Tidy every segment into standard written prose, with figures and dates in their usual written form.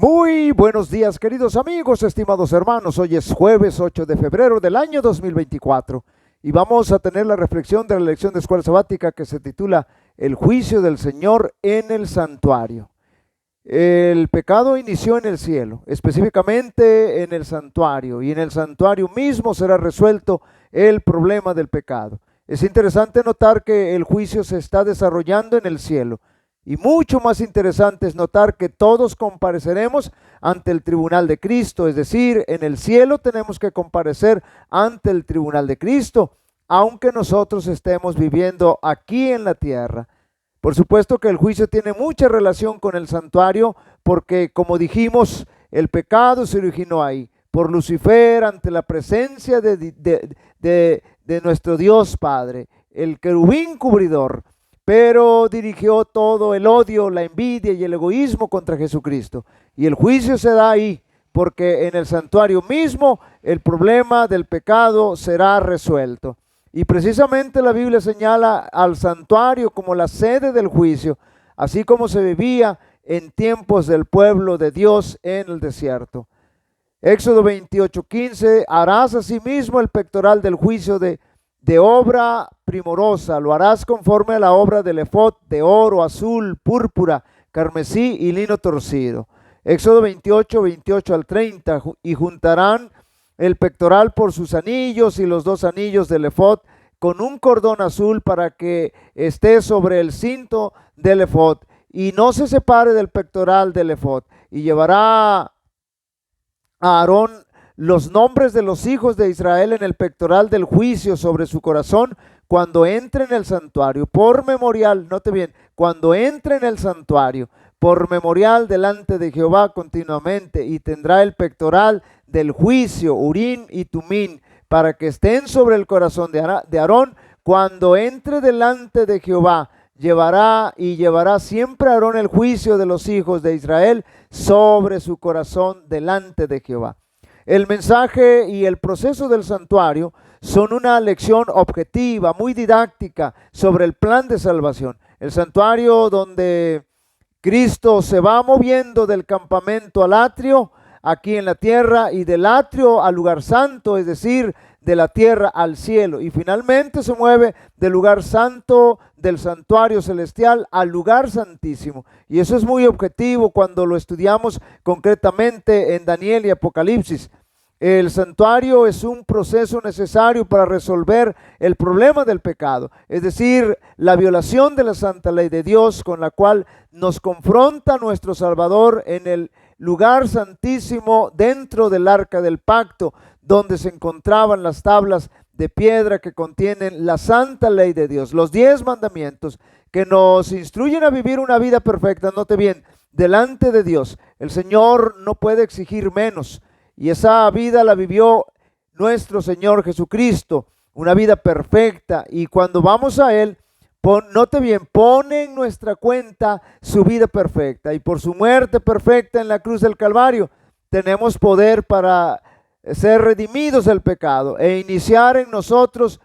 Muy buenos días, queridos amigos, estimados hermanos. Hoy es jueves 8 de febrero del año 2024 y vamos a tener la reflexión de la lección de escuela sabática que se titula El juicio del Señor en el santuario. El pecado inició en el cielo, específicamente en el santuario, y en el santuario mismo será resuelto el problema del pecado. Es interesante notar que el juicio se está desarrollando en el cielo. Y mucho más interesante es notar que todos compareceremos ante el tribunal de Cristo, es decir, en el cielo tenemos que comparecer ante el tribunal de Cristo, aunque nosotros estemos viviendo aquí en la tierra. Por supuesto que el juicio tiene mucha relación con el santuario, porque como dijimos, el pecado se originó ahí, por Lucifer ante la presencia de nuestro Dios Padre, el querubín cubridor. Pero dirigió todo el odio, la envidia y el egoísmo contra Jesucristo. Y el juicio se da ahí, porque en el santuario mismo el problema del pecado será resuelto. Y precisamente la Biblia señala al santuario como la sede del juicio, así como se vivía en tiempos del pueblo de Dios en el desierto. Éxodo 28:15, harás asimismo el pectoral del juicio de obra primorosa, lo harás conforme a la obra del efod de oro, azul, púrpura, carmesí y lino torcido. Éxodo 28 al 30, y juntarán el pectoral por sus anillos y los dos anillos del efod con un cordón azul para que esté sobre el cinto del efod y no se separe del pectoral del efod. Y llevará a Aarón los nombres de los hijos de Israel en el pectoral del juicio sobre su corazón cuando entre en el santuario, por memorial, note bien, cuando entre en el santuario, por memorial delante de Jehová continuamente, y tendrá el pectoral del juicio, Urín y Tumín, para que estén sobre el corazón de Aarón cuando entre delante de Jehová. Llevará siempre Aarón el juicio de los hijos de Israel sobre su corazón delante de Jehová. El mensaje y el proceso del santuario son una lección objetiva, muy didáctica sobre el plan de salvación. El santuario donde Cristo se va moviendo del campamento al atrio, aquí en la tierra, y del atrio al lugar santo, es decir, de la tierra al cielo. Y finalmente se mueve del lugar santo, del santuario celestial, al lugar santísimo. Y eso es muy objetivo cuando lo estudiamos concretamente en Daniel y Apocalipsis. El santuario es un proceso necesario para resolver el problema del pecado, es decir, la violación de la santa ley de Dios con la cual nos confronta nuestro Salvador en el lugar santísimo dentro del arca del pacto, donde se encontraban las tablas de piedra que contienen la santa ley de Dios, los 10 mandamientos que nos instruyen a vivir una vida perfecta. Note bien, delante de Dios, el Señor no puede exigir menos. Y esa vida la vivió nuestro Señor Jesucristo, una vida perfecta. Y cuando vamos a Él, note bien, pone en nuestra cuenta su vida perfecta. Y por su muerte perfecta en la cruz del Calvario, tenemos poder para ser redimidos del pecado e iniciar en nosotros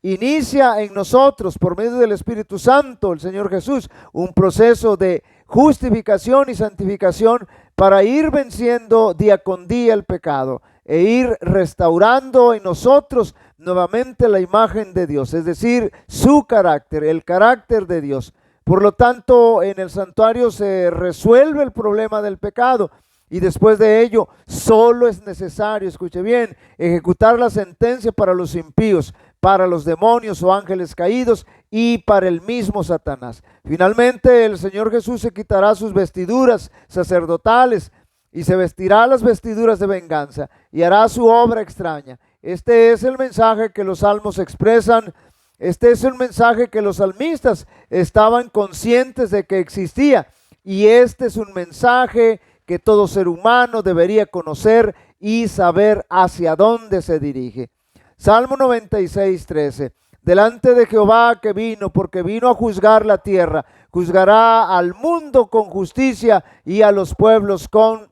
inicia en nosotros por medio del Espíritu Santo, el Señor Jesús, un proceso de justificación y santificación para ir venciendo día con día el pecado e ir restaurando en nosotros nuevamente la imagen de Dios, es decir, su carácter, el carácter de Dios. Por lo tanto, en el santuario se resuelve el problema del pecado y después de ello solo es necesario, escuche bien, ejecutar la sentencia para los impíos, para los demonios o ángeles caídos y para el mismo Satanás. Finalmente el Señor Jesús se quitará sus vestiduras sacerdotales y se vestirá las vestiduras de venganza y hará su obra extraña. Este es el mensaje que los salmos expresan. Este es el mensaje que los salmistas estaban conscientes de que existía, y este es un mensaje que todo ser humano debería conocer y saber hacia dónde se dirige. Salmo 96:13. Delante de Jehová que vino, porque vino a juzgar la tierra, juzgará al mundo con justicia y a los pueblos con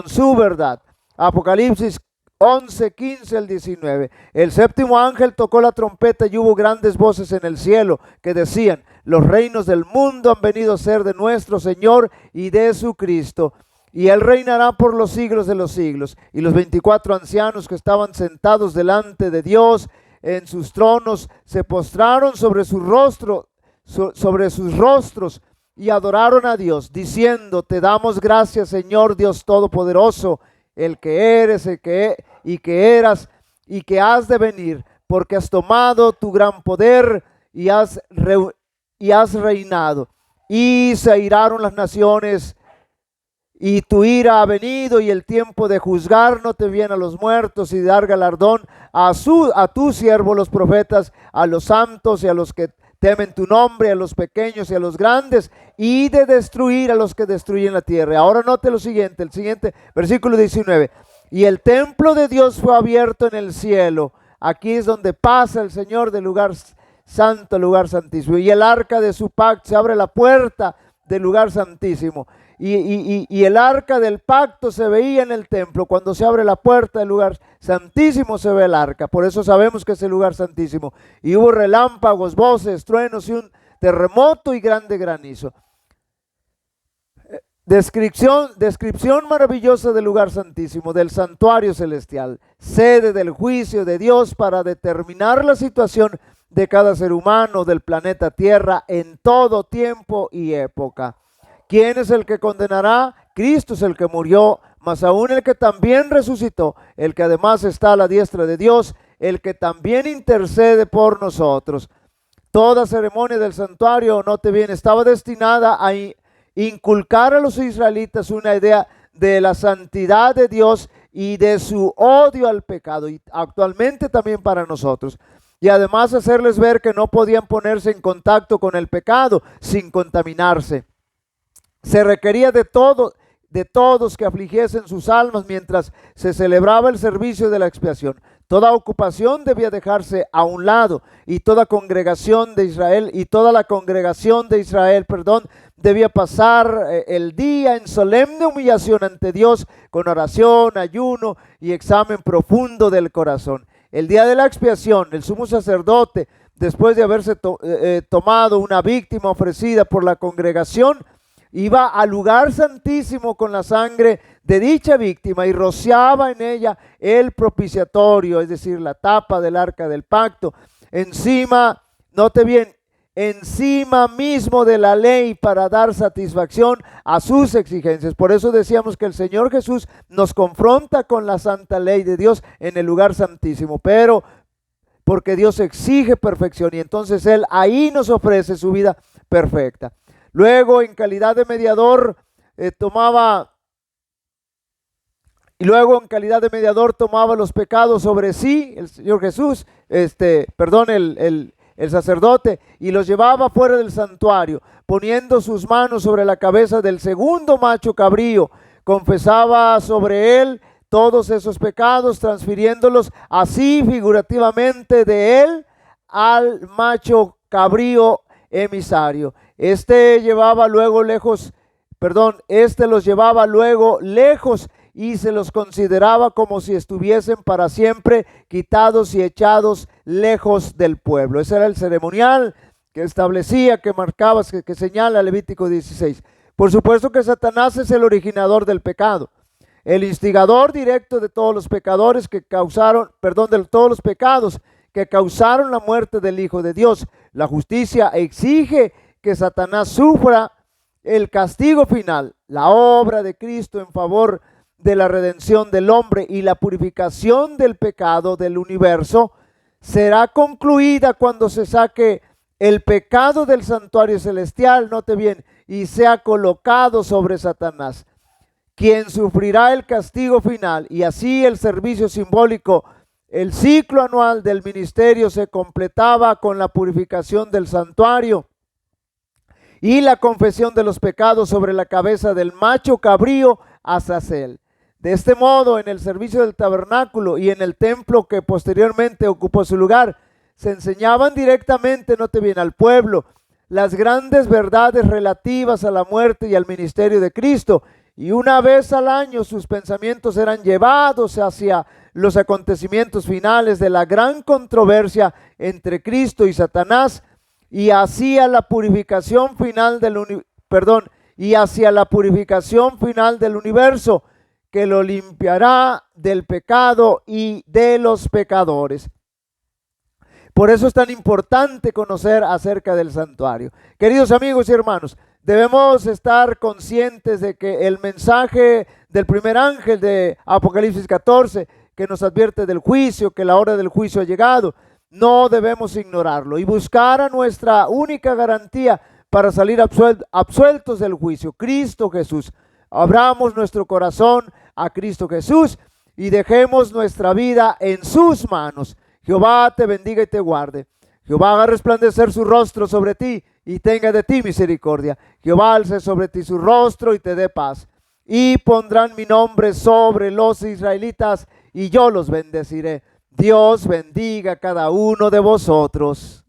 su verdad. Apocalipsis 11:15 al 19. El séptimo ángel tocó la trompeta y hubo grandes voces en el cielo que decían: los reinos del mundo han venido a ser de nuestro Señor y de su Cristo, y Él reinará por los siglos de los siglos. Y los 24 ancianos que estaban sentados delante de Dios en sus tronos se postraron sobre su rostro, sobre sus rostros, y adoraron a Dios, diciendo: te damos gracias, Señor Dios Todopoderoso, el que eres, y que eras, y que has de venir, porque has tomado tu gran poder y has reinado. Y se airaron las naciones, y tu ira ha venido, y el tiempo de juzgar no te viene a los muertos, y dar galardón a tus siervos los profetas, a los santos y a los que temen tu nombre, a los pequeños y a los grandes, y de destruir a los que destruyen la tierra. Ahora note lo siguiente, el siguiente versículo 19. Y el templo de Dios fue abierto en el cielo. Aquí es donde pasa el Señor del lugar santo al lugar santísimo. Y el arca de su pacto, se abre la puerta del lugar santísimo. Y el arca del pacto se veía en el templo. Cuando se abre la puerta del lugar santísimo se ve el arca. Por eso sabemos que es el lugar santísimo. Y hubo relámpagos, voces, truenos y un terremoto y grande granizo. Descripción maravillosa del lugar santísimo, del santuario celestial, sede del juicio de Dios para determinar la situación de cada ser humano del planeta Tierra en todo tiempo y época. ¿Quién es el que condenará? Cristo es el que murió, mas aún el que también resucitó, el que además está a la diestra de Dios, el que también intercede por nosotros. Toda ceremonia del santuario, note bien, estaba destinada a inculcar a los israelitas una idea de la santidad de Dios y de su odio al pecado, y actualmente también para nosotros. Y además hacerles ver que no podían ponerse en contacto con el pecado sin contaminarse. Se requería de todos que afligiesen sus almas mientras se celebraba el servicio de la expiación. Toda ocupación debía dejarse a un lado, y toda la congregación de Israel, debía pasar el día en solemne humillación ante Dios, con oración, ayuno y examen profundo del corazón. El día de la expiación, el sumo sacerdote, después de haberse tomado una víctima ofrecida por la congregación, iba al lugar santísimo con la sangre de dicha víctima y rociaba en ella el propiciatorio, es decir, la tapa del arca del pacto, encima, note bien, encima mismo de la ley, para dar satisfacción a sus exigencias. Por eso decíamos que el Señor Jesús nos confronta con la santa ley de Dios en el lugar santísimo, pero porque Dios exige perfección, y entonces Él ahí nos ofrece su vida perfecta. Luego, en calidad de mediador, tomaba los pecados sobre sí, el Señor Jesús, el sacerdote, y los llevaba fuera del santuario, poniendo sus manos sobre la cabeza del segundo macho cabrío. Confesaba sobre él todos esos pecados, transfiriéndolos así figurativamente de él al macho cabrío emisario. Este los llevaba luego lejos, y se los consideraba como si estuviesen para siempre quitados y echados lejos del pueblo. Ese era el ceremonial que establecía, que marcaba, que señala Levítico 16. Por supuesto que Satanás es el originador del pecado, el instigador directo de todos los pecados que causaron la muerte del Hijo de Dios. La justicia exige que Satanás sufra el castigo final. La obra de Cristo en favor de la redención del hombre y la purificación del pecado del universo será concluida cuando se saque el pecado del santuario celestial, note bien, y sea colocado sobre Satanás, quien sufrirá el castigo final. Y así el servicio simbólico, el ciclo anual del ministerio, se completaba con la purificación del santuario y la confesión de los pecados sobre la cabeza del macho cabrío Azazel. De este modo, en el servicio del tabernáculo y en el templo que posteriormente ocupó su lugar, se enseñaban directamente, note bien, al pueblo las grandes verdades relativas a la muerte y al ministerio de Cristo, y una vez al año sus pensamientos eran llevados hacia los acontecimientos finales de la gran controversia entre Cristo y Satanás, y hacia la purificación final y hacia la purificación final del universo, que lo limpiará del pecado y de los pecadores. Por eso es tan importante conocer acerca del santuario. Queridos amigos y hermanos, debemos estar conscientes de que el mensaje del primer ángel de Apocalipsis 14, que nos advierte del juicio, que la hora del juicio ha llegado, no debemos ignorarlo y buscar a nuestra única garantía para salir absueltos del juicio, Cristo Jesús. Abramos nuestro corazón a Cristo Jesús y dejemos nuestra vida en sus manos. Jehová te bendiga y te guarde. Jehová haga resplandecer su rostro sobre ti y tenga de ti misericordia. Jehová alce sobre ti su rostro y te dé paz. Y pondrán mi nombre sobre los israelitas y yo los bendeciré. Dios bendiga a cada uno de vosotros.